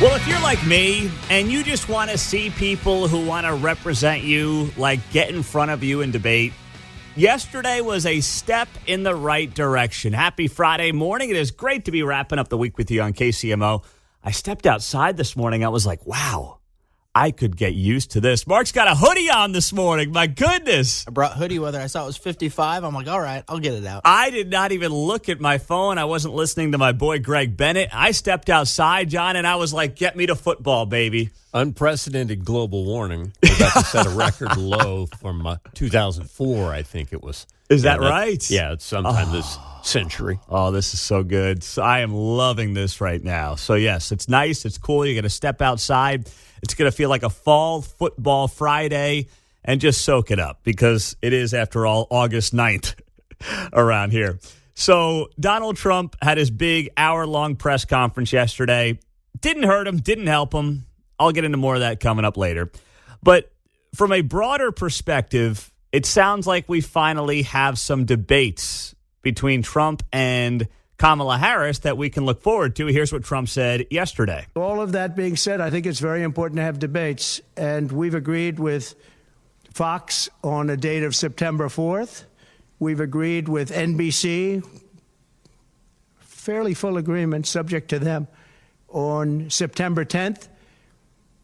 Well, if you're like me and you just want to see people who want to represent you, like get in front of you and debate, yesterday was a step in the right direction. Happy Friday morning. It is great to be wrapping up the week with you on KCMO. I stepped outside this morning. I was like, wow, I could get used to this. Mark's got a hoodie on this morning. My goodness. I brought hoodie weather. I saw it was 55. I'm like, all right, I'll get it out. I did not even look at my phone. I wasn't listening to my boy Greg Bennett. I stepped outside, John, and I was like, get me to football, baby. Unprecedented global warming. We're about to set a record low from 2004, I think it was. Is that right? Yeah, it's sometime this century. Oh, this is so good. So I am loving this right now. So, yes, it's nice. It's cool. You're going to step outside. It's going to feel like a fall football Friday and just soak it up because it is, after all, August 9th around here. So Donald Trump had his big hour-long press conference yesterday. Didn't hurt him, didn't help him. I'll get into more of that coming up later. But from a broader perspective, it sounds like we finally have some debates between Trump and Kamala Harris that we can look forward to. Here's what Trump said yesterday. All of that being said, I think it's very important to have debates. And we've agreed with Fox on a date of September 4th. We've agreed with NBC, fairly full agreement, subject to them, on September 10th.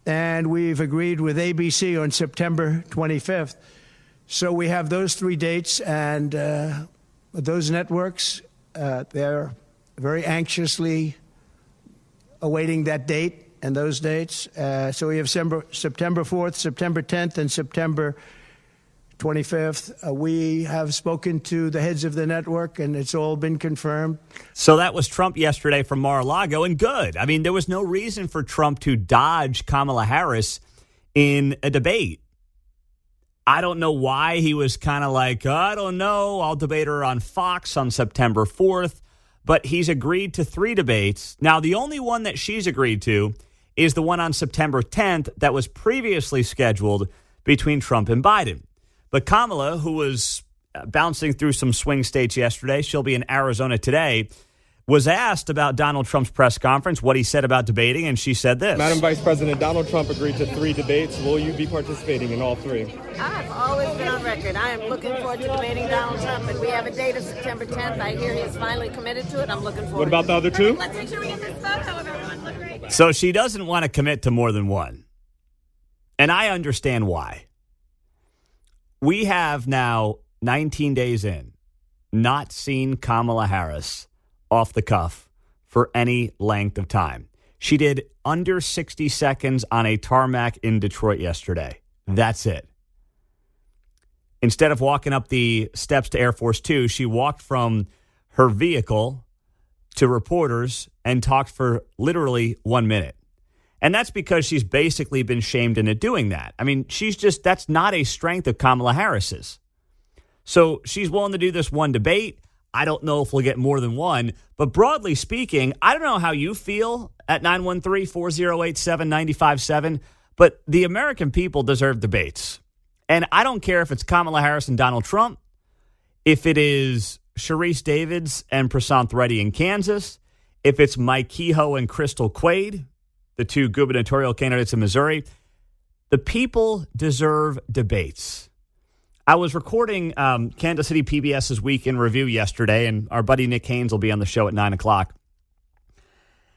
And we've agreed with ABC on September 25th. So we have those three dates, and those networks, they're very anxiously awaiting that date and those dates. So we have September 4th, September 10th, and September 25th. We have spoken to the heads of the network, and it's all been confirmed. So that was Trump yesterday from Mar-a-Lago, and good. I mean, there was no reason for Trump to dodge Kamala Harris in a debate. I don't know why he was kind of like, I don't know, I'll debate her on Fox on September 4th. But he's agreed to 3 debates. Now, the only one that she's agreed to is the one on September 10th that was previously scheduled between Trump and Biden. But Kamala, who was bouncing through some swing states yesterday, she'll be in Arizona today, was asked about Donald Trump's press conference, what he said about debating, and she said this. Madam Vice President, Donald Trump agreed to 3 debates. Will you be participating in all 3? I've always been on record. I am looking forward to debating Donald Trump, and we have a date of September 10th. I hear he's finally committed to it. I'm looking forward What about to the other 2? Let's make sure we get this photo of everyone. Look great. So she doesn't want to commit to more than one. And I understand why. We have now 19 days in, not seen Kamala Harris off the cuff for any length of time. She did under 60 seconds on a tarmac in Detroit yesterday. That's it. Instead of walking up the steps to Air Force Two, she walked from her vehicle to reporters and talked for literally 1 minute. And that's because she's basically been shamed into doing that. I mean, that's not a strength of Kamala Harris's. So she's willing to do this one debate. I don't know if we'll get more than one, but broadly speaking, I don't know how you feel at 913-408-7957, but the American people deserve debates. And I don't care if it's Kamala Harris and Donald Trump, if it is Sharice Davids and Prashanth Reddy in Kansas, if it's Mike Kehoe and Crystal Quaid, the 2 gubernatorial candidates in Missouri. The people deserve debates. I was recording Kansas City PBS's Week in Review yesterday, and our buddy Nick Haynes will be on the show at 9 o'clock.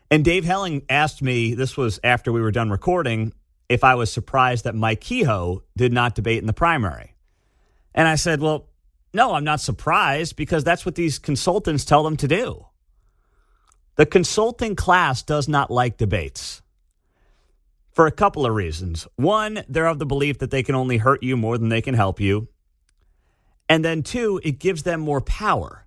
And Dave Helling asked me, this was after we were done recording, if I was surprised that Mike Kehoe did not debate in the primary. And I said, well, no, I'm not surprised because that's what these consultants tell them to do. The consulting class does not like debates for a couple of reasons. One, they're of the belief that they can only hurt you more than they can help you. And then 2, it gives them more power.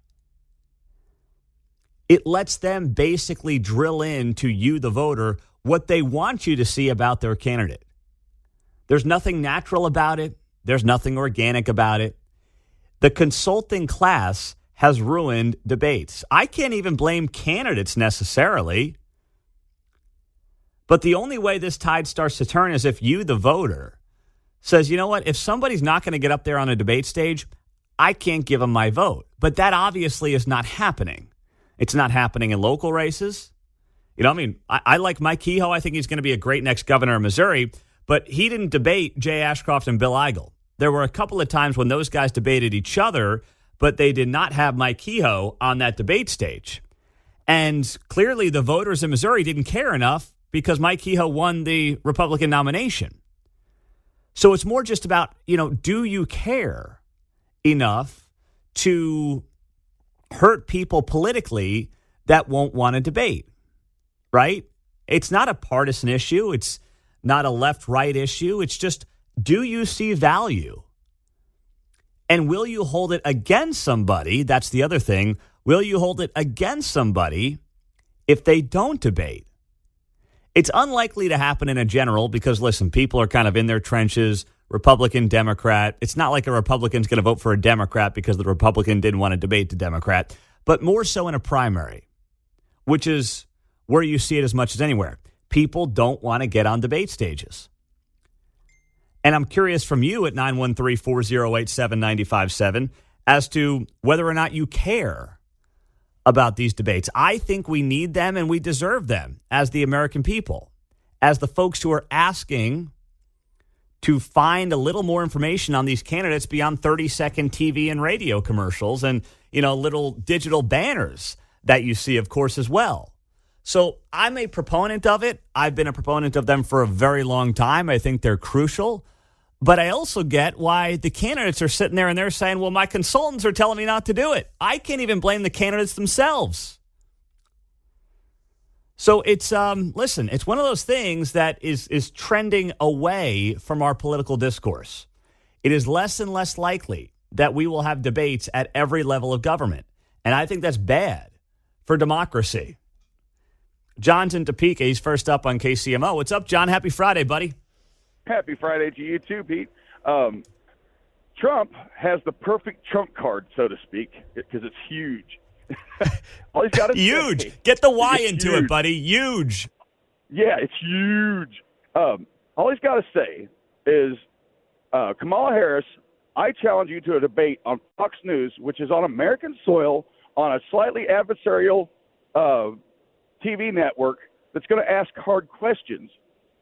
It lets them basically drill into you, the voter, what they want you to see about their candidate. There's nothing natural about it. There's nothing organic about it. The consulting class has ruined debates. I can't even blame candidates necessarily. But the only way this tide starts to turn is if you, the voter, says, you know what, if somebody's not going to get up there on a debate stage, I can't give them my vote. But that obviously is not happening. It's not happening in local races. You know, I mean, I like Mike Kehoe. I think he's going to be a great next governor of Missouri, but he didn't debate Jay Ashcroft and Bill Eigel. There were a couple of times when those guys debated each other, but they did not have Mike Kehoe on that debate stage. And clearly the voters in Missouri didn't care enough because Mike Kehoe won the Republican nomination. So it's more just about, you know, do you care enough to hurt people politically that won't want to debate, right? It's not a partisan issue. It's not a left-right issue. It's just, do you see value? And will you hold it against somebody? That's the other thing. Will you hold it against somebody if they don't debate? It's unlikely to happen in a general because, listen, people are kind of in their trenches, Republican, Democrat. It's not like a Republican's going to vote for a Democrat because the Republican didn't want to debate the Democrat, but more so in a primary, which is where you see it as much as anywhere. People don't want to get on debate stages. And I'm curious from you at 913-408-7957 as to whether or not you care about these debates. I think we need them and we deserve them as the American people, as the folks who are asking to find a little more information on these candidates beyond 30-second TV and radio commercials and, you know, little digital banners that you see, of course, as well. So I'm a proponent of it. I've been a proponent of them for a very long time. I think they're crucial. But I also get why the candidates are sitting there and they're saying, well, my consultants are telling me not to do it. I can't even blame the candidates themselves. So it's, listen, it's one of those things that is trending away from our political discourse. It is less and less likely that we will have debates at every level of government. And I think that's bad for democracy. John's in Topeka. He's first up on KCMO. What's up, John? Happy Friday, buddy. Happy Friday to you too, Pete. Trump has the perfect trump card, so to speak, because it's huge. All he's got is huge. Get the Y into huge. it, buddy. Huge. Yeah, it's huge. All he's got to say is, Kamala Harris, I challenge you to a debate on Fox News, which is on American soil, on a slightly adversarial TV network that's going to ask hard questions.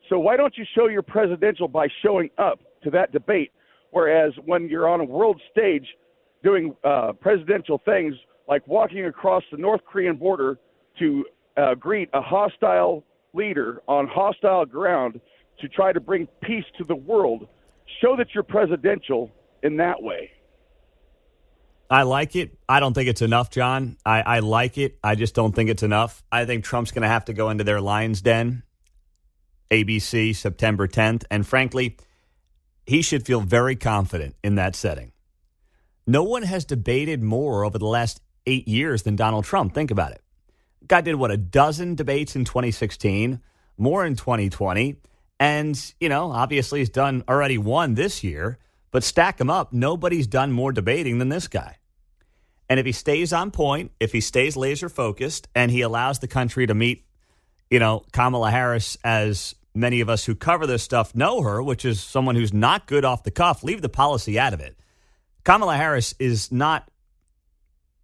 So why don't you show your presidential by showing up to that debate, whereas when you're on a world stage doing presidential things like walking across the North Korean border to greet a hostile leader on hostile ground to try to bring peace to the world, show that you're presidential in that way. I like it. I don't think it's enough, John. I like it. I just don't think it's enough. I think Trump's going to have to go into their lion's den, ABC, September 10th. And frankly, he should feel very confident in that setting. No one has debated more over the last 8 years than Donald Trump. Think about it. Guy did, a dozen debates in 2016, more in 2020. And, obviously he's already won this year. But stack him up, nobody's done more debating than this guy. And if he stays on point, if he stays laser focused, and he allows the country to meet, Kamala Harris, as many of us who cover this stuff know her, which is someone who's not good off the cuff, leave the policy out of it. Kamala Harris is not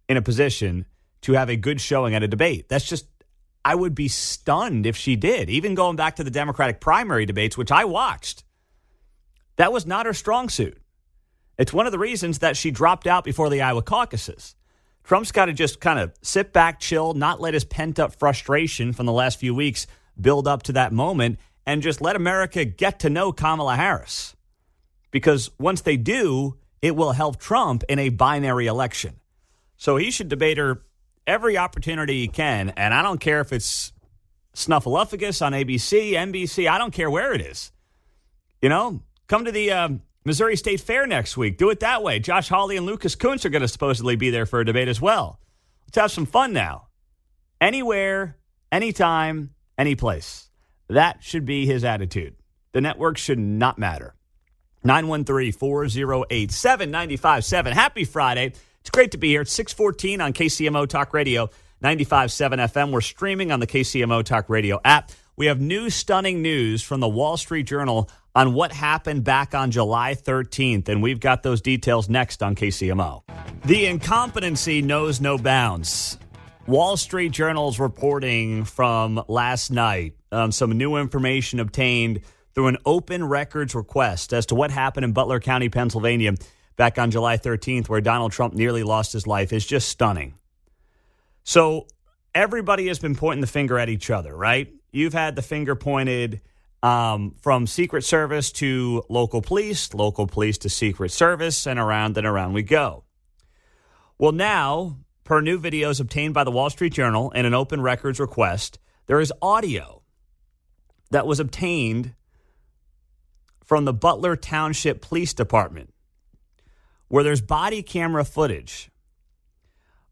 in a position to have a good showing at a debate. That's just, I would be stunned if she did. Even going back to the Democratic primary debates, which I watched, that was not her strong suit. It's one of the reasons that she dropped out before the Iowa caucuses. Trump's got to just kind of sit back, chill, not let his pent-up frustration from the last few weeks build up to that moment, and just let America get to know Kamala Harris. Because once they do, it will help Trump in a binary election. So he should debate her every opportunity he can, and I don't care if it's Snuffleupagus on ABC, NBC, I don't care where it is. Come to the Missouri State Fair next week. Do it that way. Josh Hawley and Lucas Kuntz are going to supposedly be there for a debate as well. Let's have some fun now. Anywhere, anytime, any place. That should be his attitude. The network should not matter. 913-408-7957. Happy Friday. It's great to be here. It's 614 on KCMO Talk Radio, 95.7 FM. We're streaming on the KCMO Talk Radio app. We have new stunning news from the Wall Street Journal on what happened back on July 13th, and we've got those details next on KCMO. The incompetency knows no bounds. Wall Street Journal's reporting from last night, some new information obtained through an open records request as to what happened in Butler County, Pennsylvania, back on July 13th, where Donald Trump nearly lost his life, is just stunning. So everybody has been pointing the finger at each other, right? You've had the finger pointed from Secret Service to local police to Secret Service, and around we go. Well, now, per new videos obtained by the Wall Street Journal and an open records request, there is audio that was obtained from the Butler Township Police Department, where there's body camera footage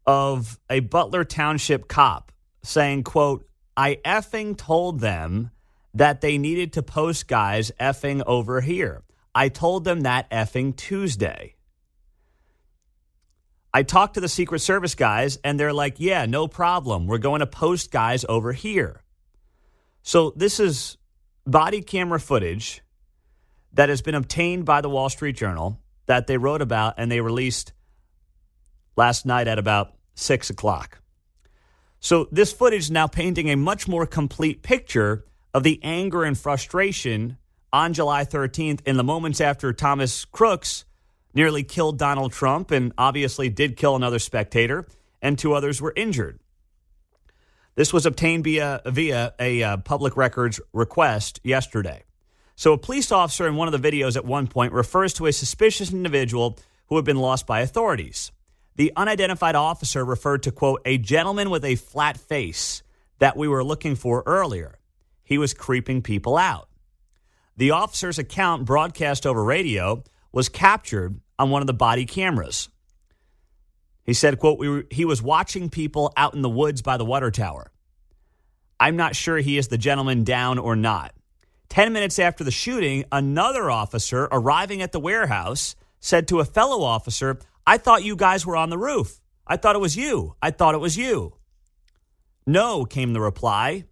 of a Butler Township cop saying, quote, "I effing told them that they needed to post guys effing over here. I told them that effing Tuesday. I talked to the Secret Service guys, and they're like, yeah, no problem. We're going to post guys over here." So this is body camera footage that has been obtained by the Wall Street Journal that they wrote about and they released last night at about 6 o'clock. So this footage is now painting a much more complete picture of the anger and frustration on July 13th in the moments after Thomas Crooks nearly killed Donald Trump and obviously did kill another spectator, and 2 others were injured. This was obtained via a public records request yesterday. So a police officer in one of the videos at one point refers to a suspicious individual who had been lost by authorities. The unidentified officer referred to, quote, "a gentleman with a flat face that we were looking for earlier. He was creeping people out." The officer's account, broadcast over radio, was captured on one of the body cameras. He said, quote, "he was watching people out in the woods by the water tower. I'm not sure he is the gentleman down or not." 10 minutes after the shooting, another officer arriving at the warehouse said to a fellow officer, "I thought you guys were on the roof. I thought it was you. I thought it was you." "No," came the reply,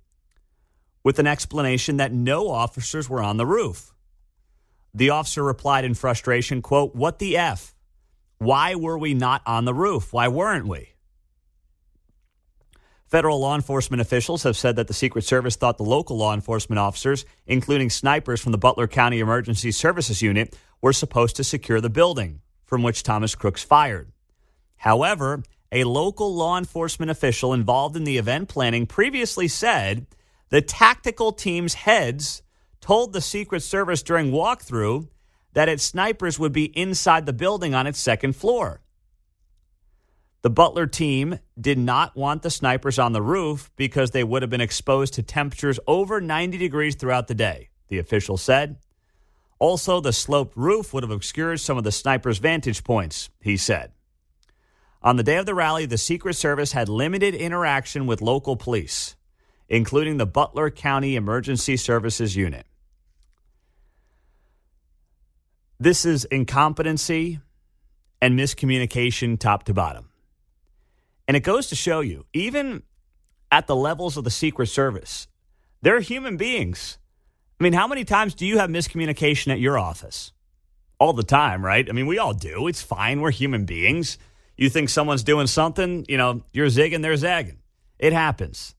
with an explanation that no officers were on the roof. The officer replied in frustration, quote, "What the F? Why were we not on the roof? Why weren't we?" Federal law enforcement officials have said that the Secret Service thought the local law enforcement officers, including snipers from the Butler County Emergency Services Unit, were supposed to secure the building from which Thomas Crooks fired. However, a local law enforcement official involved in the event planning previously said the tactical team's heads told the Secret Service during walkthrough that its snipers would be inside the building on its second floor. The Butler team did not want the snipers on the roof because they would have been exposed to temperatures over 90 degrees throughout the day, the official said. Also, the sloped roof would have obscured some of the snipers' vantage points, he said. On the day of the rally, the Secret Service had limited interaction with local police, including the Butler County Emergency Services Unit. This is incompetency and miscommunication top to bottom. And it goes to show you, even at the levels of the Secret Service, they're human beings. I mean, how many times do you have miscommunication at your office? All the time, right? I mean, we all do. It's fine. We're human beings. You think someone's doing something, you're zigging, they're zagging. It happens.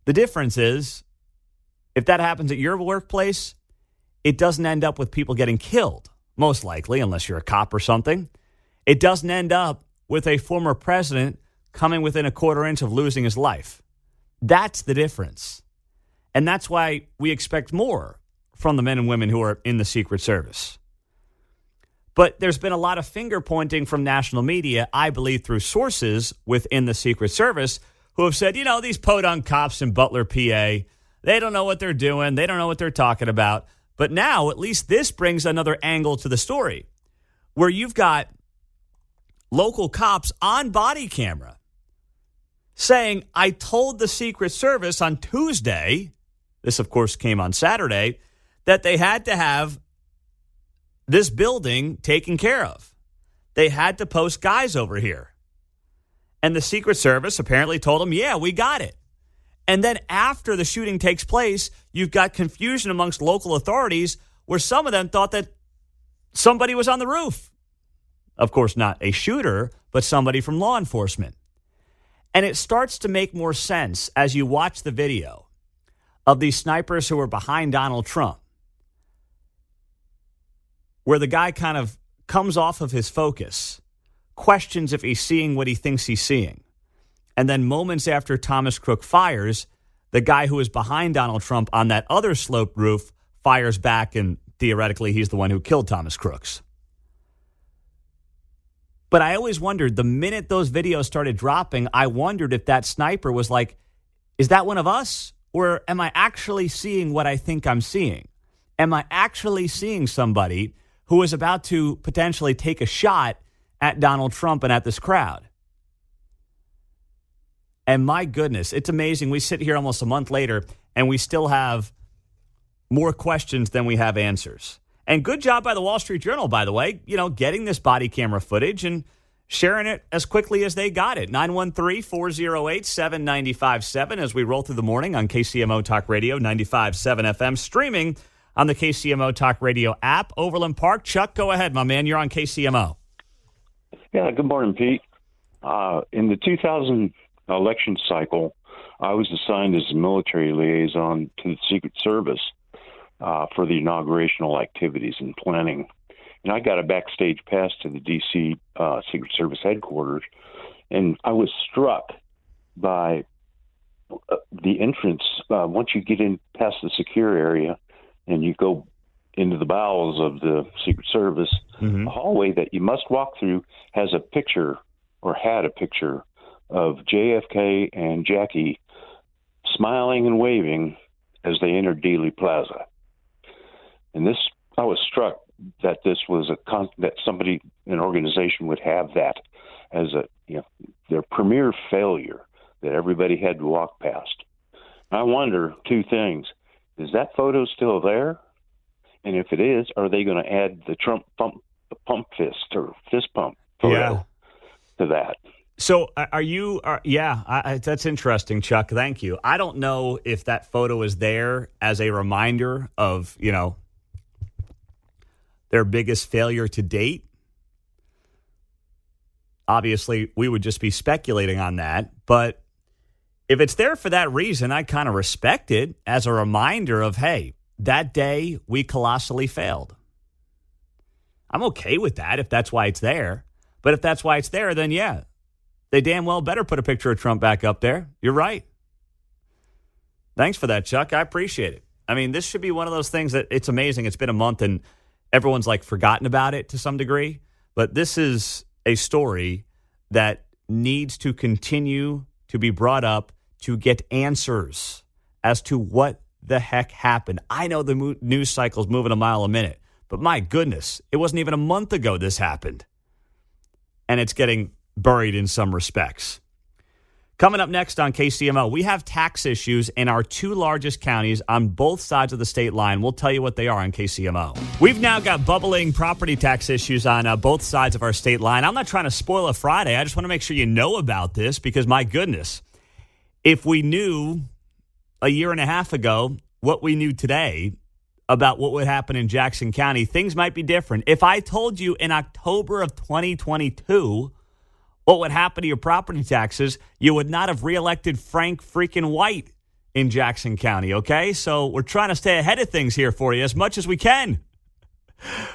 The difference is, if that happens at your workplace, it doesn't end up with people getting killed, most likely, unless you're a cop or something. It doesn't end up with a former president coming within a quarter inch of losing his life. That's the difference. And that's why we expect more from the men and women who are in the Secret Service. But there's been a lot of finger pointing from national media, I believe through sources within the Secret Service, who have said, these podunk cops in Butler, PA, they don't know what they're doing. They don't know what they're talking about. But now, at least this brings another angle to the story, where you've got local cops on body camera saying, I told the Secret Service on Tuesday, this of course came on Saturday, that they had to have this building taken care of. They had to post guys over here. And the Secret Service apparently told them, yeah, we got it. And then after the shooting takes place, you've got confusion amongst local authorities where some of them thought that somebody was on the roof. Of course, not a shooter, but somebody from law enforcement. And it starts to make more sense as you watch the video of these snipers who are behind Donald Trump, where the guy kind of comes off of his focus, questions if he's seeing what he thinks he's seeing. And then moments after Thomas Crook fires, the guy who is behind Donald Trump on that other sloped roof fires back, and theoretically he's the one who killed Thomas Crooks. But I always wondered, the minute those videos started dropping, I wondered if that sniper was like, is that one of us? Or am I actually seeing what I think I'm seeing? Am I actually seeing somebody who is about to potentially take a shot at Donald Trump and at this crowd? And my goodness, it's amazing. We sit here almost a month later and we still have more questions than we have answers. And good job by the Wall Street Journal, by the way, getting this body camera footage and sharing it as quickly as they got it. 913-408-7957 as we roll through the morning on KCMO Talk Radio, 95.7 FM, streaming on the KCMO Talk Radio app. Overland Park. Chuck, go ahead, my man. You're on KCMO. Yeah, good morning, Pete. In the 2000 election cycle, I was assigned as a military liaison to the Secret Service for the inaugurational activities and planning. And I got a backstage pass to the D.C. Secret Service headquarters, and I was struck by the entrance. Once you get in past the secure area and you go into the bowels of the Secret Service, the hallway that you must walk through has a picture, or had a picture, of JFK and Jackie smiling and waving as they entered Dealey Plaza. And this, I was struck that this was that somebody, an organization, would have that as their premier failure that everybody had to walk past. I wonder two things: is that photo still there? And if it is, are they going to add the Trump pump fist or fist pump photo to that? So that's interesting, Chuck. Thank you. I don't know if that photo is there as a reminder of, their biggest failure to date. Obviously, we would just be speculating on that. But if it's there for that reason, I kind of respect it as a reminder of, hey, that day we colossally failed. I'm okay with that if that's why it's there. But if that's why it's there, then yeah, they damn well better put a picture of Trump back up there. You're right. Thanks for that, Chuck. I appreciate it. I mean, this should be one of those things that it's amazing. It's been a month and everyone's forgotten about it to some degree. But this is a story that needs to continue to be brought up to get answers as to what the heck happened. I know the news cycle's moving a mile a minute, but my goodness, it wasn't even a month ago this happened. And it's getting buried in some respects. Coming up next on KCMO, we have tax issues in our two largest counties on both sides of the state line. We'll tell you what they are on KCMO. We've now got bubbling property tax issues on both sides of our state line. I'm not trying to spoil a Friday. I just want to make sure you know about this because, my goodness, if we knew a year and a half ago what we knew today about what would happen in Jackson County, things might be different. If I told you in October of 2022 what would happen to your property taxes, you would not have reelected Frank freaking White in Jackson County, okay? So we're trying to stay ahead of things here for you as much as we can.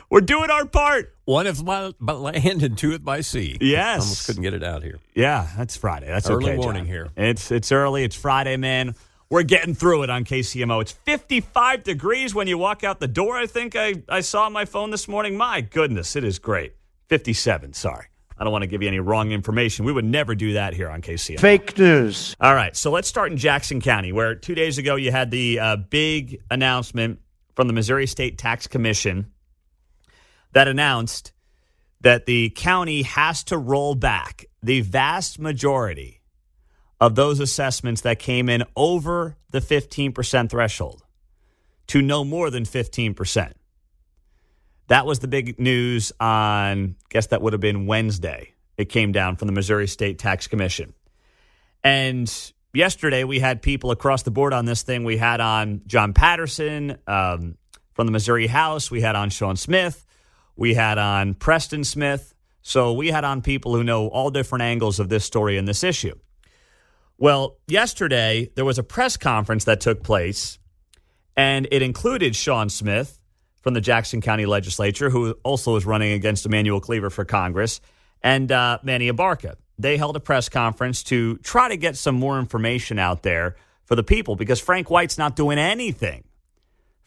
We're doing our part. One is by land and two is by sea. Yes. Almost couldn't get it out here. Yeah, that's Friday. That's early okay, morning John. here. It's early. It's Friday, man. We're getting through it on KCMO. It's 55 degrees when you walk out the door, I think I saw on my phone this morning. My goodness, it is great. 57, sorry. I don't want to give you any wrong information. We would never do that here on KCMO. Fake news. All right, so let's start in Jackson County, where 2 days ago you had the big announcement from the Missouri State Tax Commission that announced that the county has to roll back the vast majority of those assessments that came in over the 15% threshold to no more than 15%. That was the big news on, I guess that would have been Wednesday. It came down from the Missouri State Tax Commission. And yesterday we had people across the board on this thing. We had on John Patterson from the Missouri House. We had on Sean Smith. We had on Preston Smith. So we had on people who know all different angles of this story and this issue. Well, yesterday there was a press conference that took place, and it included Sean Smith from the Jackson County Legislature, who also is running against Emmanuel Cleaver for Congress, and Manny Abarca. They held a press conference to try to get some more information out there for the people because Frank White's not doing anything.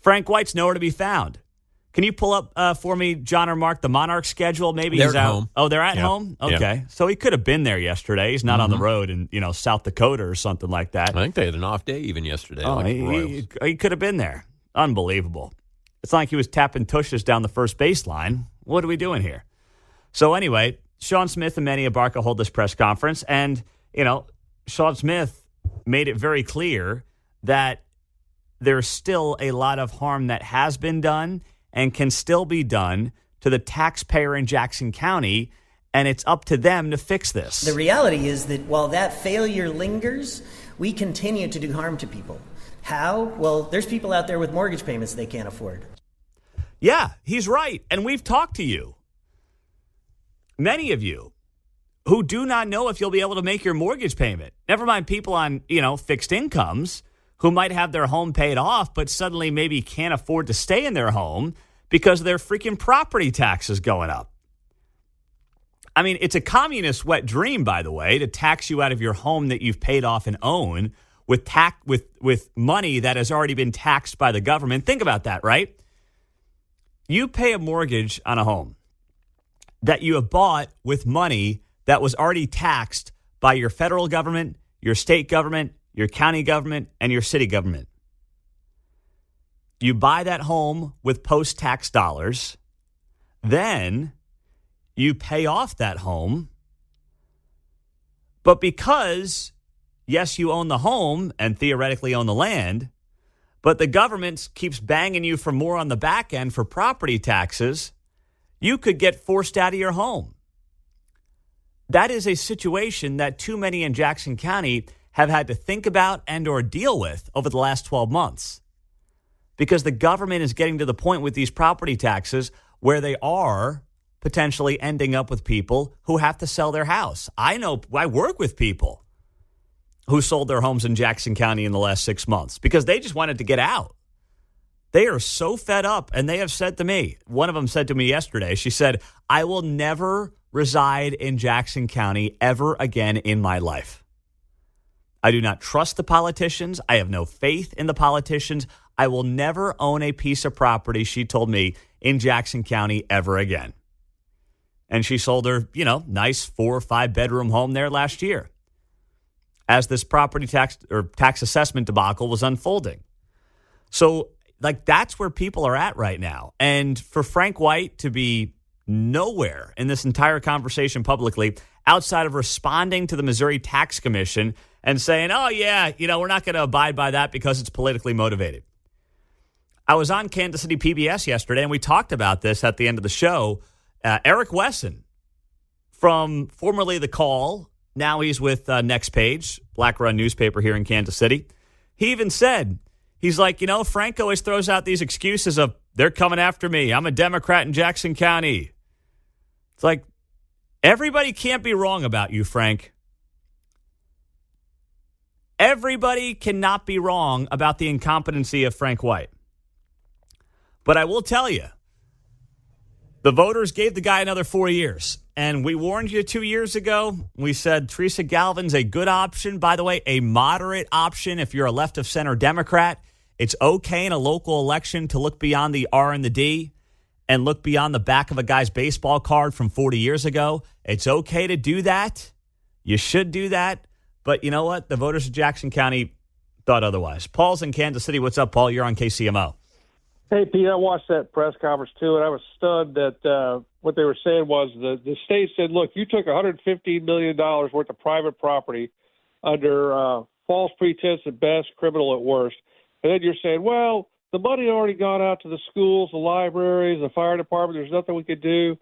Frank White's nowhere to be found. Can you pull up for me, John or Mark, the Monarch schedule? Maybe they're he's at out. home. Oh, they're at Yeah. home? Okay. Yeah. So he could have been there yesterday. He's not on the road in, South Dakota or something like that. I think they had an off day even yesterday. Oh, like the Royals. he could have been there. Unbelievable. It's not like he was tapping tushes down the first baseline. What are we doing here? So anyway, Sean Smith and Manny Abarca hold this press conference, and, Sean Smith made it very clear that there's still a lot of harm that has been done and can still be done to the taxpayer in Jackson County, and it's up to them to fix this. The reality is that while that failure lingers, we continue to do harm to people. How? Well, there's people out there with mortgage payments they can't afford. Yeah, he's right, and we've talked to you. Many of you who do not know if you'll be able to make your mortgage payment. Never mind people on, fixed incomes who might have their home paid off, but suddenly maybe can't afford to stay in their home because their freaking property taxes going up. I mean, it's a communist wet dream, by the way, to tax you out of your home that you've paid off and own with money that has already been taxed by the government. Think about that, right? You pay a mortgage on a home that you have bought with money that was already taxed by your federal government, your state government, your county government, and your city government. You buy that home with post-tax dollars. Then you pay off that home. But because, yes, you own the home and theoretically own the land, but the government keeps banging you for more on the back end for property taxes, you could get forced out of your home. That is a situation that too many in Jackson County have had to think about and or deal with over the last 12 months. Because the government is getting to the point with these property taxes where they are potentially ending up with people who have to sell their house. I work with people who sold their homes in Jackson County in the last 6 months because they just wanted to get out. They are so fed up, and they have said to me, one of them said to me yesterday, she said, I will never reside in Jackson County ever again in my life. I do not trust the politicians. I have no faith in the politicians. I will never own a piece of property, she told me, in Jackson County ever again. And she sold her, nice 4 or 5 bedroom home there last year as this property tax or tax assessment debacle was unfolding. So, that's where people are at right now. And for Frank White to be nowhere in this entire conversation publicly outside of responding to the Missouri Tax Commission and saying, oh, yeah, we're not going to abide by that because it's politically motivated. I was on Kansas City PBS yesterday, and we talked about this at the end of the show. Eric Wesson from formerly The Call, now he's with Next Page, Black Run newspaper here in Kansas City. He even said, he's like, Frank always throws out these excuses of, they're coming after me. I'm a Democrat in Jackson County. It's like, everybody can't be wrong about you, Frank. Everybody cannot be wrong about the incompetency of Frank White. But I will tell you, the voters gave the guy another 4 years. And we warned you 2 years ago. We said Teresa Galvin's a good option. By the way, a moderate option if you're a left-of-center Democrat. It's okay in a local election to look beyond the R and the D and look beyond the back of a guy's baseball card from 40 years ago. It's okay to do that. You should do that. But you know what? The voters of Jackson County thought otherwise. Paul's in Kansas City. What's up, Paul? You're on KCMO. Hey, Pete, I watched that press conference, too, and I was stunned that what they were saying was the state said, look, you took $115 million worth of private property under false pretense at best, criminal at worst. And then you're saying, well, the money already gone out to the schools, the libraries, the fire department. There's nothing we could do.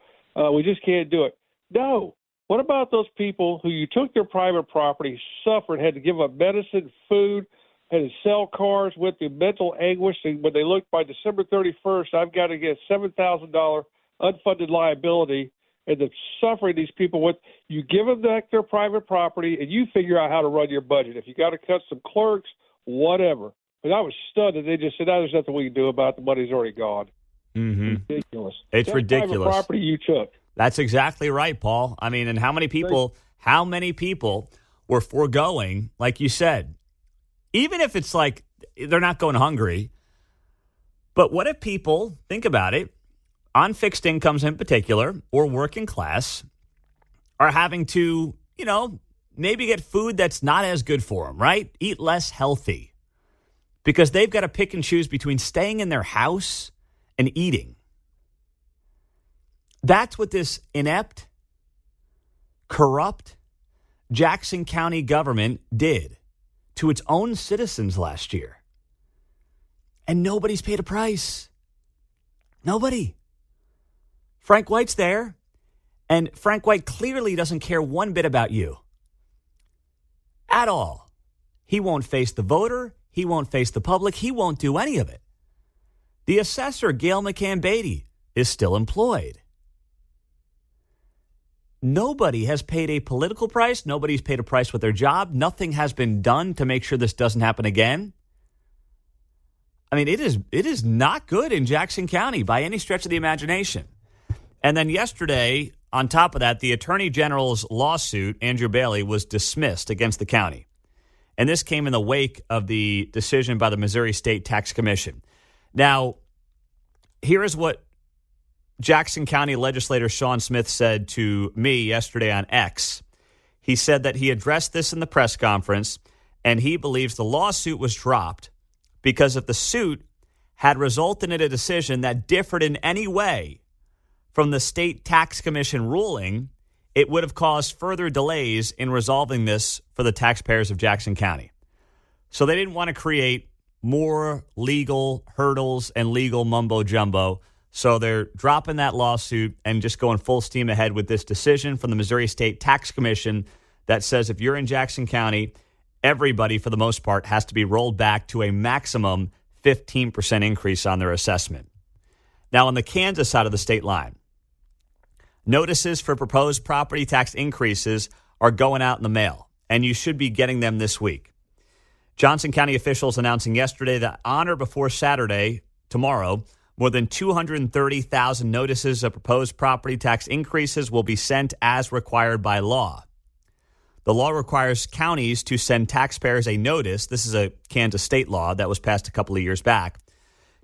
We just can't do it. No. What about those people who you took their private property, suffered, had to give up medicine, food, had to sell cars, went through mental anguish, and when they looked by December 31st, I've got to get $7,000 unfunded liability, and the suffering these people with. You give them back their private property, and you figure out how to run your budget. If you got to cut some clerks, whatever. But I was stunned that they just said, "No, there's nothing we can do about it. The money's already gone." Mm-hmm. Ridiculous. It's ridiculous. Private property you took. That's exactly right, Paul. I mean, and how many people were foregoing, like you said, even if it's like they're not going hungry. But what if people, think about it, on fixed incomes in particular, or working class, are having to, maybe get food that's not as good for them, right? Eat less healthy because they've got to pick and choose between staying in their house and eating. That's what this inept, corrupt Jackson County government did to its own citizens last year. And nobody's paid a price. Nobody. Frank White's there, and Frank White clearly doesn't care one bit about you. At all. He won't face the voter. He won't face the public. He won't do any of it. The assessor, Gail McCann-Beatty, is still employed. Nobody has paid a political price. Nobody's paid a price with their job. Nothing has been done to make sure this doesn't happen again. I mean, it is not good in Jackson County by any stretch of the imagination. And then yesterday, on top of that, the Attorney General's lawsuit, Andrew Bailey, was dismissed against the county. And this came in the wake of the decision by the Missouri State Tax Commission. Now, here is what Jackson County legislator Sean Smith said to me yesterday on X. He said that he addressed this in the press conference, and he believes the lawsuit was dropped because if the suit had resulted in a decision that differed in any way from the state tax commission ruling, it would have caused further delays in resolving this for the taxpayers of Jackson County. So they didn't want to create more legal hurdles and legal mumbo jumbo. So they're dropping that lawsuit and just going full steam ahead with this decision from the Missouri State Tax Commission that says if you're in Jackson County, everybody, for the most part, has to be rolled back to a maximum 15% increase on their assessment. Now, on the Kansas side of the state line, notices for proposed property tax increases are going out in the mail, and you should be getting them this week. Johnson County officials announcing yesterday that on or before Saturday, tomorrow, more than 230,000 notices of proposed property tax increases will be sent as required by law. The law requires counties to send taxpayers a notice. This is a Kansas state law that was passed a couple of years back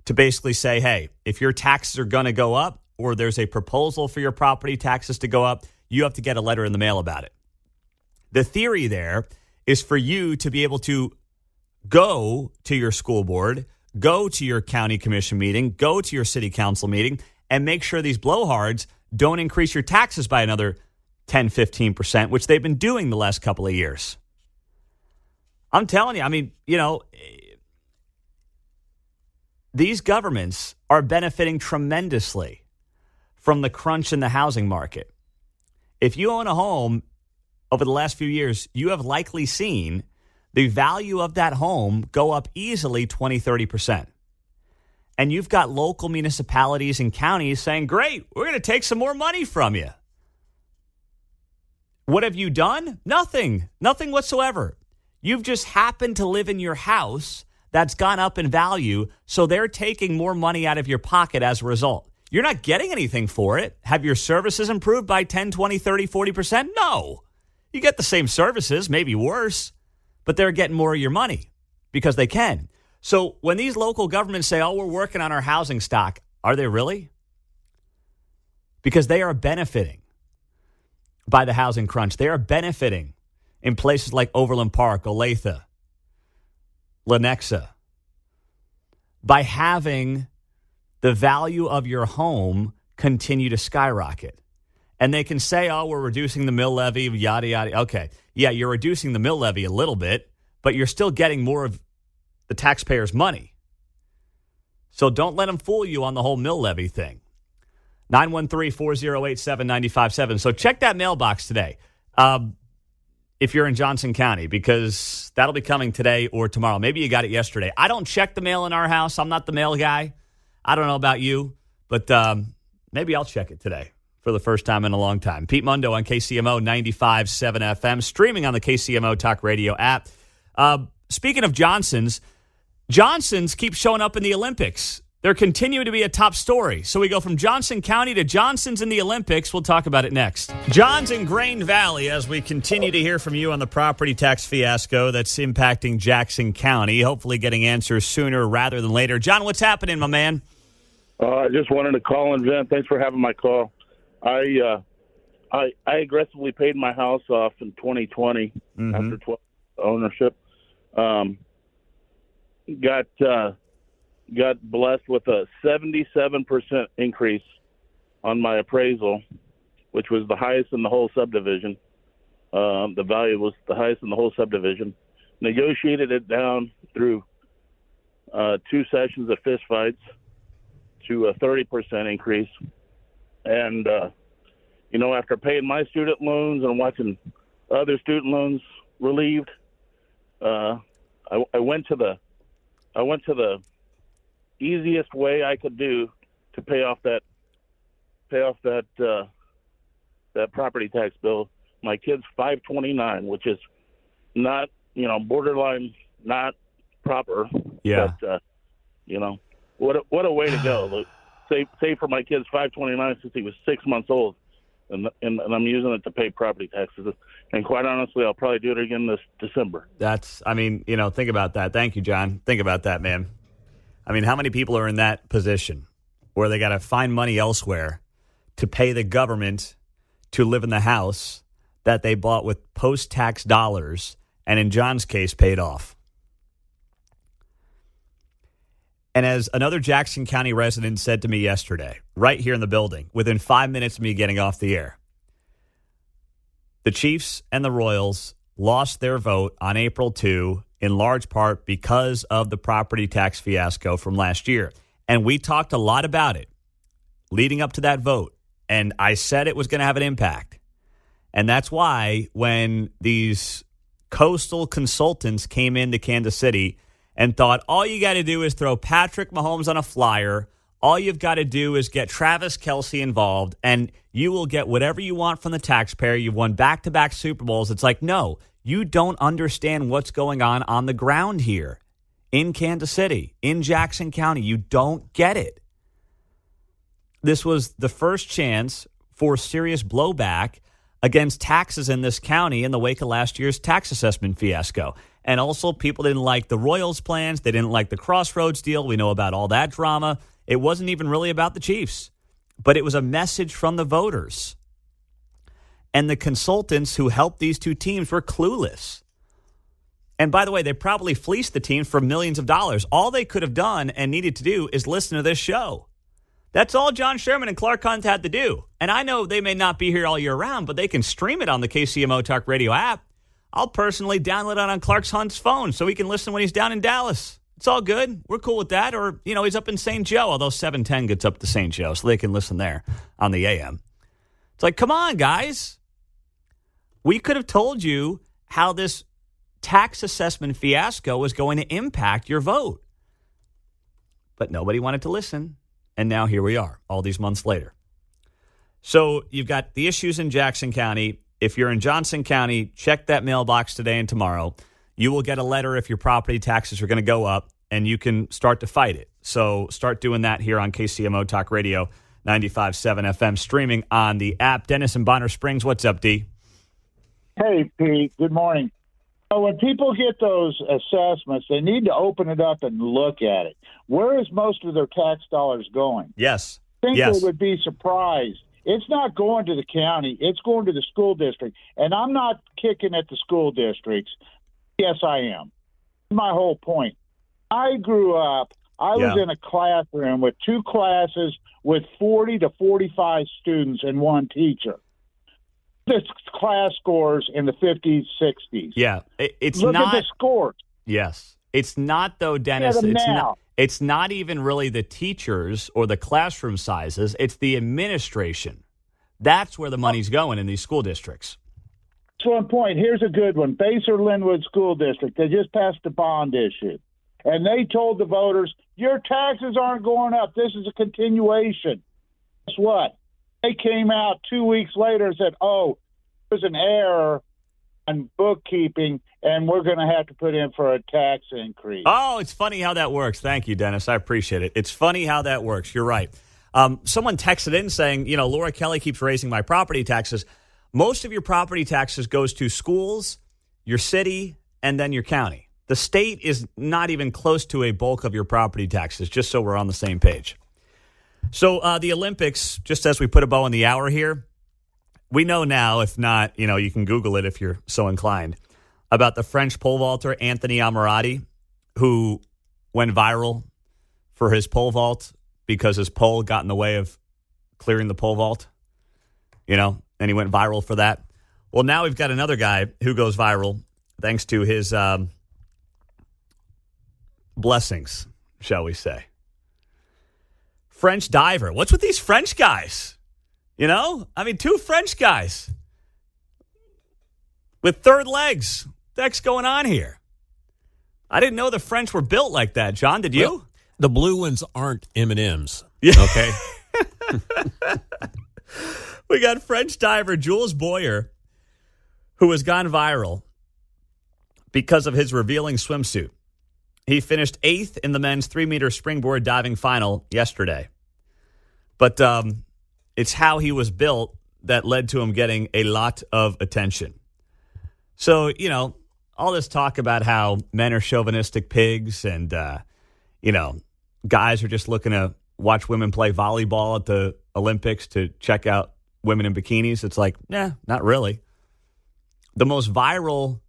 to basically say, hey, if your taxes are going to go up or there's a proposal for your property taxes to go up, you have to get a letter in the mail about it. The theory there is for you to be able to go to your school board, go to your county commission meeting, go to your city council meeting, and make sure these blowhards don't increase your taxes by another 10, 15%, which they've been doing the last couple of years. I'm telling you, I mean, these governments are benefiting tremendously from the crunch in the housing market. If you own a home over the last few years, you have likely seen the value of that home go up easily 20, 30%. And you've got local municipalities and counties saying, great, we're going to take some more money from you. What have you done? Nothing whatsoever. You've just happened to live in your house that's gone up in value, so they're taking more money out of your pocket as a result. You're not getting anything for it. Have your services improved by 10, 20, 30, 40%? No. You get the same services, maybe worse, but they're getting more of your money because they can. So when these local governments say, oh, we're working on our housing stock, are they really? Because they are benefiting by the housing crunch. They are benefiting in places like Overland Park, Olathe, Lenexa, by having the value of your home continue to skyrocket. And they can say, oh, we're reducing the mill levy, yada, yada. Okay, yeah, you're reducing the mill levy a little bit, but you're still getting more of the taxpayers' money. So don't let them fool you on the whole mill levy thing. 913-408-7957. So check that mailbox today if you're in Johnson County, because that'll be coming today or tomorrow. Maybe you got it yesterday. I don't check the mail in our house. I'm not the mail guy. I don't know about you, but maybe I'll check it today. for the first time in a long time. Pete Mundo on KCMO 95.7 FM, streaming on the KCMO Talk Radio app. Speaking of Johnsons keep showing up in the Olympics. They're continuing to be a top story. So we go from Johnson County to Johnson's in the Olympics. We'll talk about it next. John's in Grain Valley as we continue to hear from you on the property tax fiasco that's impacting Jackson County. Hopefully getting answers sooner rather than later. John, what's happening, my man? I just wanted to call and vent. Thanks for having my call. I aggressively paid my house off in 2020 after 12 ownership. Got blessed with a 77% increase on my appraisal, which was the highest in the whole subdivision. The value was the highest in the whole subdivision. Negotiated it down through 2 sessions of fistfights to a 30% increase. And, after paying my student loans and watching other student loans relieved, I went to the easiest way I could do to pay off that property tax bill. My kid's 529, which is not, borderline, not proper. Yeah. But, what a way to go. Look, save for my kid's 529 since he was 6 months old, and I'm using it to pay property taxes. And quite honestly, I'll probably do it again this December. Think about that. Thank you, John. Think about that, man. I mean, how many people are in that position where they got to find money elsewhere to pay the government to live in the house that they bought with post-tax dollars and, in John's case, paid off? And as another Jackson County resident said to me yesterday, right here in the building, within 5 minutes of me getting off the air, the Chiefs and the Royals lost their vote on April 2 in large part because of the property tax fiasco from last year. And we talked a lot about it leading up to that vote. And I said it was going to have an impact. And that's why when these coastal consultants came into Kansas City and thought, all you got to do is throw Patrick Mahomes on a flyer, all you've got to do is get Travis Kelce involved, and you will get whatever you want from the taxpayer. You've won back-to-back Super Bowls. It's like, no, you don't understand what's going on the ground here in Kansas City, in Jackson County. You don't get it. This was the first chance for serious blowback against taxes in this county in the wake of last year's tax assessment fiasco. And also, people didn't like the Royals' plans. They didn't like the Crossroads deal. We know about all that drama. It wasn't even really about the Chiefs, but it was a message from the voters. And the consultants who helped these two teams were clueless. And by the way, they probably fleeced the teams for millions of dollars. All they could have done and needed to do is listen to this show. That's all John Sherman and Clark Hunt had to do. And I know they may not be here all year round, but they can stream it on the KCMO Talk Radio app. I'll personally download it on Clark Hunt's phone so he can listen when he's down in Dallas. It's all good. We're cool with that. Or, he's up in St. Joe, although 710 gets up to St. Joe, so they can listen there on the AM. It's like, come on, guys. We could have told you how this tax assessment fiasco was going to impact your vote. But nobody wanted to listen. And now here we are, all these months later. So you've got the issues in Jackson County. If you're in Johnson County, check that mailbox today and tomorrow. You will get a letter if your property taxes are going to go up, and you can start to fight it. So start doing that here on KCMO Talk Radio 95.7 FM, streaming on the app. Dennis in Bonner Springs, what's up, D? Hey, Pete. Good morning. When people get those assessments, they need to open it up and look at it. Where is most of their tax dollars going? Yes. I think yes. They would be surprised. It's not going to the county. It's going to the school district. And I'm not kicking at the school districts. Yes, I am. My whole point. I grew up, I was in a classroom with 2 classes with 40 to 45 students and 1 teacher. The class scores in the 50s, 60s. Yeah, it's Look not. Look at the scores. Yes. It's not, though, Dennis. It's not even really the teachers or the classroom sizes. It's the administration. That's where the money's going in these school districts. That's one point. Here's a good one. Baser Linwood School District. They just passed a bond issue. And they told the voters, your taxes aren't going up. This is a continuation. Guess what? They came out 2 weeks later and said, oh, there's an error on bookkeeping, and we're going to have to put in for a tax increase. Oh, it's funny how that works. Thank you, Dennis. I appreciate it. It's funny how that works. You're right. Someone texted in saying, Laura Kelly keeps raising my property taxes. Most of your property taxes goes to schools, your city, and then your county. The state is not even close to a bulk of your property taxes, just so we're on the same page. So the Olympics, just as we put a bow on the hour here, we know now, if not, you can Google it if you're so inclined, about the French pole vaulter Anthony Ammirati, who went viral for his pole vault because his pole got in the way of clearing the pole vault, and he went viral for that. Well, now we've got another guy who goes viral thanks to his blessings, shall we say. French diver. What's with these French guys? Two French guys with third legs. What the heck's going on here? I didn't know the French were built like that. John, did you? Well, the blue ones aren't M&Ms. Yeah. Okay. We got French diver Jules Boyer, who has gone viral because of his revealing swimsuit. He finished 8th in the men's 3-meter springboard diving final yesterday. But it's how he was built that led to him getting a lot of attention. So, all this talk about how men are chauvinistic pigs and, guys are just looking to watch women play volleyball at the Olympics to check out women in bikinis. It's like, not really. The most viral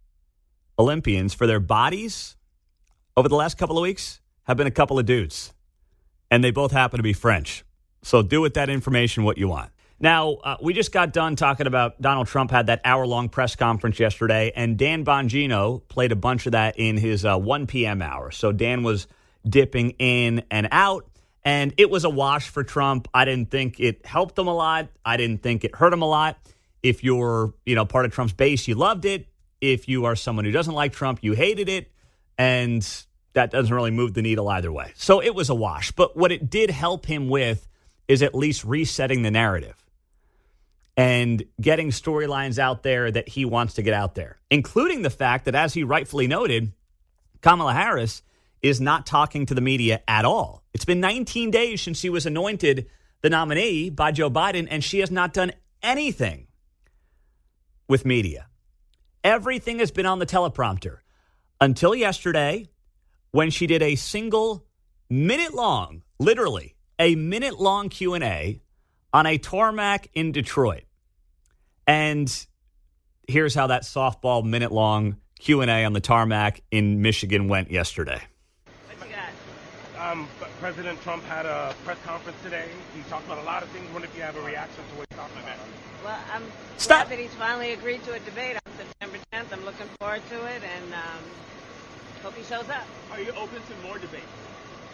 Olympians for their bodies over the last couple of weeks have been a couple of dudes, and they both happen to be French. So do with that information what you want. Now, we just got done talking about Donald Trump had that hour-long press conference yesterday, and Dan Bongino played a bunch of that in his 1 p.m. hour. So Dan was dipping in and out, and it was a wash for Trump. I didn't think it helped him a lot. I didn't think it hurt him a lot. If you're, part of Trump's base, you loved it. If you are someone who doesn't like Trump, you hated it. And that doesn't really move the needle either way. So it was a wash. But what it did help him with is at least resetting the narrative and getting storylines out there that he wants to get out there, including the fact that, as he rightfully noted, Kamala Harris is not talking to the media at all. It's been 19 days since she was anointed the nominee by Joe Biden, and she has not done anything with media. Everything has been on the teleprompter until yesterday when she did a single minute-long, literally a minute-long Q&A on a tarmac in Detroit. And here's how that softball minute-long Q&A on the tarmac in Michigan went yesterday. What you got? President Trump had a press conference today. He talked about a lot of things. Wonder if you have a reaction to what he talked about. Well, I'm Stop. glad that he's finally agreed to a debate on September 10th. I'm looking forward to it, and hope he shows up. Are you open to more debates?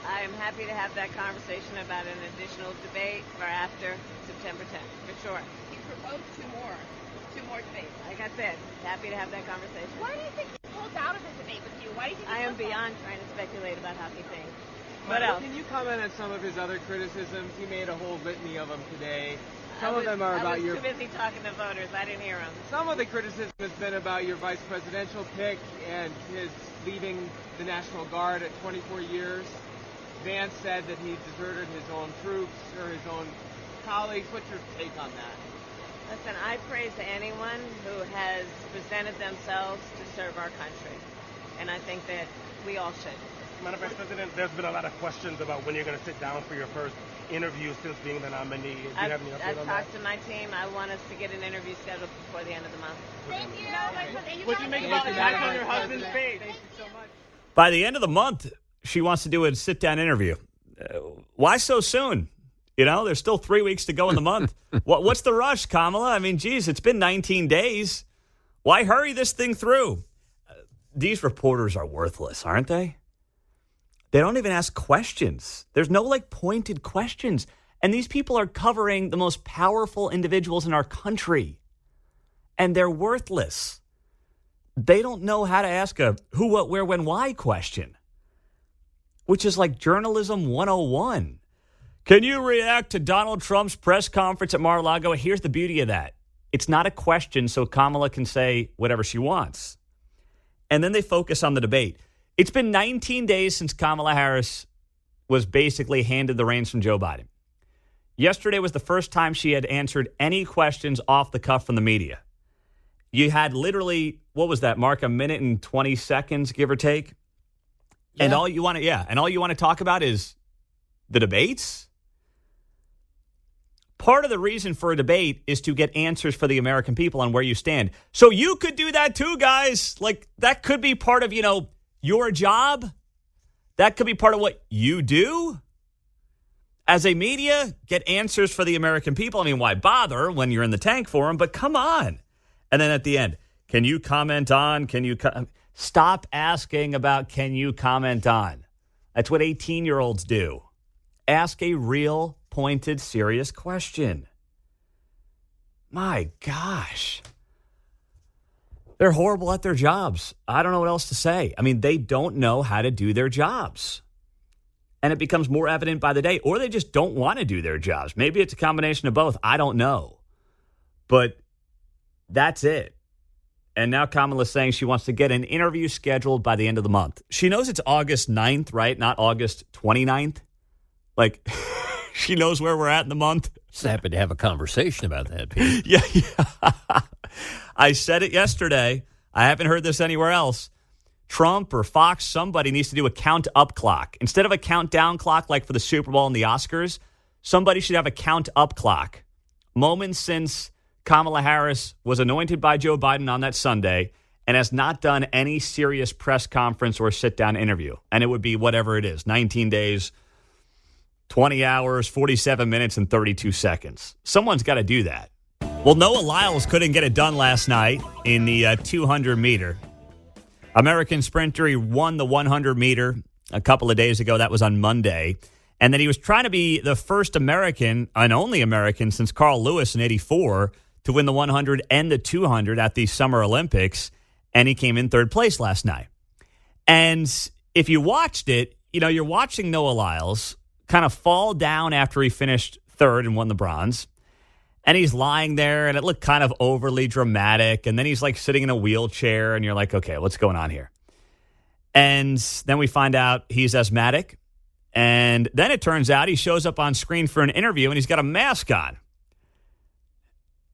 I am happy to have that conversation about an additional debate for after September 10th, for sure. He proposed two more debates. Like I said, happy to have that conversation. Why do you think he pulled out of the debate with you? Why do you think I am beyond trying to speculate about how he thinks. What Michael, else? Can you comment on some of his other criticisms? He made a whole litany of them today. Some of them are about I was too busy talking to voters. I didn't hear them. Some of the criticism has been about your vice presidential pick and his leaving the National Guard at 24 years. Vance said that he deserted his own troops or his own colleagues. What's your take on that? Listen, I praise anyone who has presented themselves to serve our country. And I think that we all should. Madam Vice President, there's been a lot of questions about when you're going to sit down for your first interview since being the nominee. Do you have any update on that? I've talked to my team. I want us to get an interview scheduled before the end of the month. Thank you. What do you make about the attack on your husband's face? Thank you so much. By the end of the month, she wants to do a sit-down interview. Why so soon? There's still 3 weeks to go in the month. What's the rush, Kamala? I mean, geez, it's been 19 days. Why hurry this thing through? These reporters are worthless, aren't they? They don't even ask questions. There's no, pointed questions. And these people are covering the most powerful individuals in our country. And they're worthless. They don't know how to ask a who, what, where, when, why question, which is like journalism 101. Can you react to Donald Trump's press conference at Mar-a-Lago? Here's the beauty of that. It's not a question, so Kamala can say whatever she wants. And then they focus on the debate. It's been 19 days since Kamala Harris was basically handed the reins from Joe Biden. Yesterday was the first time she had answered any questions off the cuff from the media. You had literally, what was that, Mark, a minute and 20 seconds, give or take? Yeah. And all you want to talk about is the debates? Part of the reason for a debate is to get answers for the American people on where you stand. So you could do that too, guys. Like, that could be part of, your job. That could be part of what you do. As a media, get answers for the American people. I mean, why bother when you're in the tank for them? But come on. And then at the end, can you comment on, stop asking about can you comment on? That's what 18-year-olds do. Ask a real, pointed, serious question. My gosh. They're horrible at their jobs. I don't know what else to say. I mean, they don't know how to do their jobs. And it becomes more evident by the day. Or they just don't want to do their jobs. Maybe it's a combination of both. I don't know. But that's it. And now Kamala's saying she wants to get an interview scheduled by the end of the month. She knows it's August 9th, right? Not August 29th. Like, she knows where we're at in the month. Just happy to have a conversation about that, Pete. Yeah. I said it yesterday. I haven't heard this anywhere else. Trump or Fox, somebody needs to do a count-up clock. Instead of a countdown clock like for the Super Bowl and the Oscars, somebody should have a count-up clock. Moments since Kamala Harris was anointed by Joe Biden on that Sunday and has not done any serious press conference or sit-down interview. And it would be whatever it is, 19 days, 20 hours, 47 minutes, and 32 seconds. Someone's got to do that. Well, Noah Lyles couldn't get it done last night in the 200-meter. American sprinter, he won the 100-meter a couple of days ago. That was on Monday. And then he was trying to be the first American, and only American, since Carl Lewis in 1984 to win the 100 and the 200 at the Summer Olympics. And he came in third place last night. And if you watched it, you're watching Noah Lyles kind of fall down after he finished third and won the bronze. And he's lying there, and it looked kind of overly dramatic. And then he's like sitting in a wheelchair, and you're like, okay, what's going on here? And then we find out he's asthmatic. And then it turns out he shows up on screen for an interview, and he's got a mask on.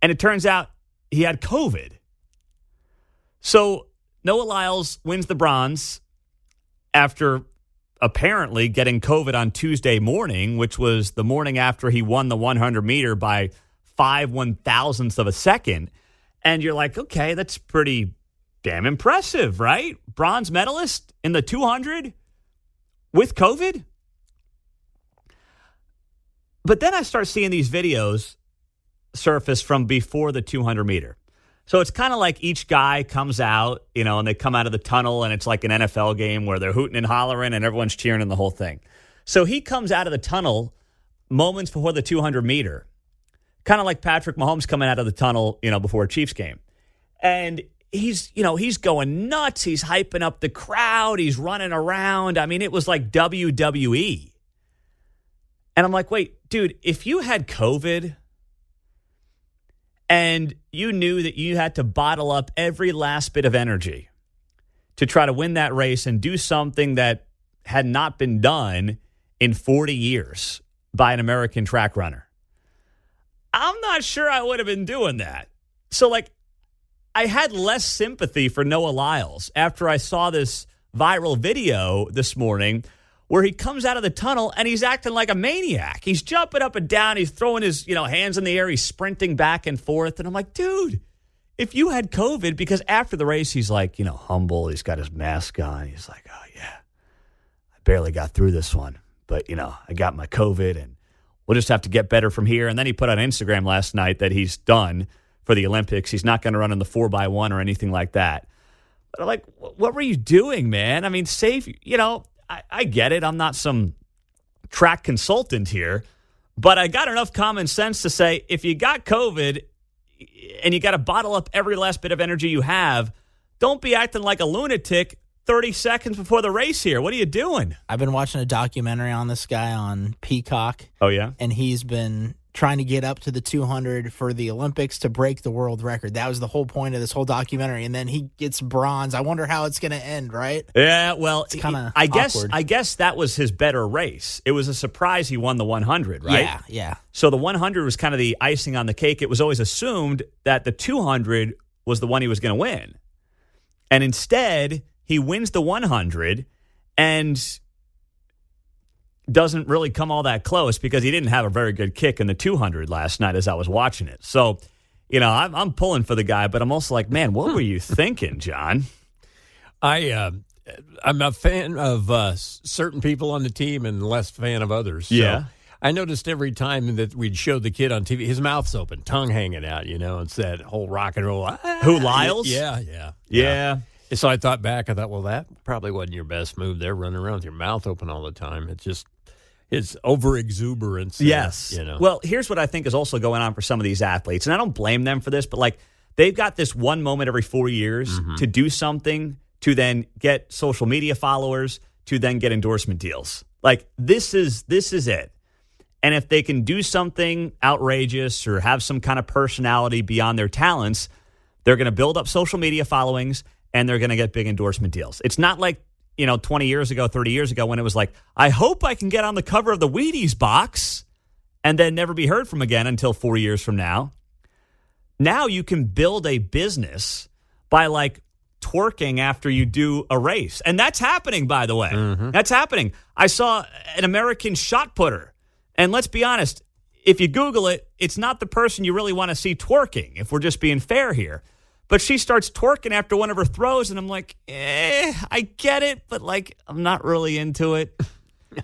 And it turns out he had COVID. So Noah Lyles wins the bronze after apparently getting COVID on Tuesday morning, which was the morning after he won the 100-meter by 5/1000ths of a second. And you're like, okay, that's pretty damn impressive, right? Bronze medalist in the 200 with COVID. But then I start seeing these videos surface from before the 200-meter. So it's kind of like each guy comes out, and they come out of the tunnel, and it's like an NFL game where they're hooting and hollering and everyone's cheering and the whole thing. So he comes out of the tunnel moments before the 200-meter. Kind of like Patrick Mahomes coming out of the tunnel, before a Chiefs game. And he's going nuts. He's hyping up the crowd. He's running around. I mean, it was like WWE. And I'm like, wait, dude, if you had COVID and you knew that you had to bottle up every last bit of energy to try to win that race and do something that had not been done in 40 years by an American track runner, I'm not sure I would have been doing that. So, I had less sympathy for Noah Lyles after I saw this viral video this morning where he comes out of the tunnel and he's acting like a maniac. He's jumping up and down. He's throwing his, hands in the air. He's sprinting back and forth. And I'm like, dude, if you had COVID, because after the race, he's like, humble. He's got his mask on. He's like, oh, yeah, I barely got through this one. But, I got my COVID and we'll just have to get better from here. And then he put on Instagram last night that he's done for the Olympics. He's not going to run in the 4x1 or anything like that. But I'm like, what were you doing, man? I mean, I get it. I'm not some track consultant here, but I got enough common sense to say if you got COVID and you got to bottle up every last bit of energy you have, don't be acting like a lunatic 30 seconds before the race here. What are you doing? I've been watching a documentary on this guy on Peacock. Oh, yeah? And he's been trying to get up to the 200 for the Olympics to break the world record. That was the whole point of this whole documentary. And then he gets bronze. I wonder how it's going to end, right? Yeah, well, it's kind of I guess that was his better race. It was a surprise he won the 100, right? Yeah. So the 100 was kind of the icing on the cake. It was always assumed that the 200 was the one he was going to win. And instead, he wins the 100 and doesn't really come all that close because he didn't have a very good kick in the 200 last night as I was watching it. So, I'm pulling for the guy, but I'm also like, man, what were you thinking, John? I'm a fan of certain people on the team and less fan of others. So Yeah. I noticed every time that we'd show the kid on TV, his mouth's open, tongue hanging out, it's that whole rock and roll. Who, Lyles? Yeah. So I thought back, well, that probably wasn't your best move there, running around with your mouth open all the time. It's over-exuberance. Yes. Well, here's what I think is also going on for some of these athletes, and I don't blame them for this, but they've got this one moment every 4 years to do something to then get social media followers, to then get endorsement deals. This is it. And if they can do something outrageous or have some kind of personality beyond their talents, they're going to build up social media followings and they're going to get big endorsement deals. It's not like, 20 years ago, 30 years ago when it was like, I hope I can get on the cover of the Wheaties box and then never be heard from again until 4 years from now. Now you can build a business by twerking after you do a race. And that's happening, by the way. Mm-hmm. That's happening. I saw an American shot putter. And let's be honest, if you Google it, it's not the person you really want to see twerking, if we're just being fair here. But she starts twerking after one of her throws, and I'm like, I get it, but I'm not really into it.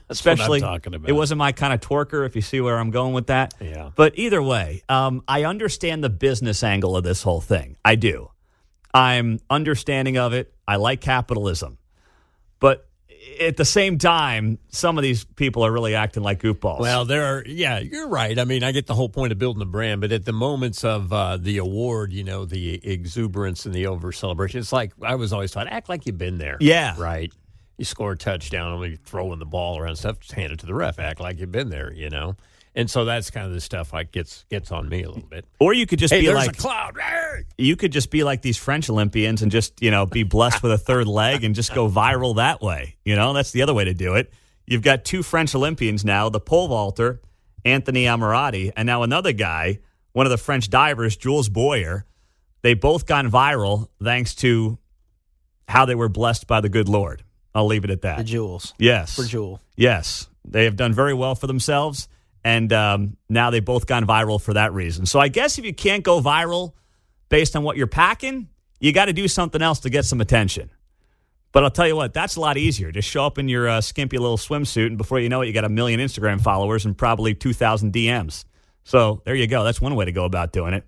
Especially, what I'm talking about. It wasn't my kind of twerker, if you see where I'm going with that. Yeah. But either way, I understand the business angle of this whole thing. I do. I'm understanding of it. I like capitalism. But at the same time, some of these people are really acting like goofballs. Well, you're right. I mean, I get the whole point of building the brand, but at the moments of the award, the exuberance and the over celebration, it's like I was always taught, act like you've been there. Yeah. Right. You score a touchdown, only throwing the ball around and stuff, just hand it to the ref, act like you've been there, And so that's kind of the stuff gets on me a little bit. Or you could just be there's like a cloud. You could just be like these French Olympians and just, be blessed with a third leg and just go viral that way. That's the other way to do it. You've got two French Olympians now, the pole vaulter, Anthony Ammirati, and now another guy, one of the French divers, Jules Boyer. They both gone viral thanks to how they were blessed by the good Lord. I'll leave it at that. The Jules. Yes. For Jewel. Yes. They have done very well for themselves. And now they've both gone viral for that reason. So I guess if you can't go viral based on what you're packing, you got to do something else to get some attention. But I'll tell you what, that's a lot easier. Just show up in your skimpy little swimsuit, and before you know it, you got 1 million Instagram followers and probably 2,000 DMs. So there you go. That's one way to go about doing it.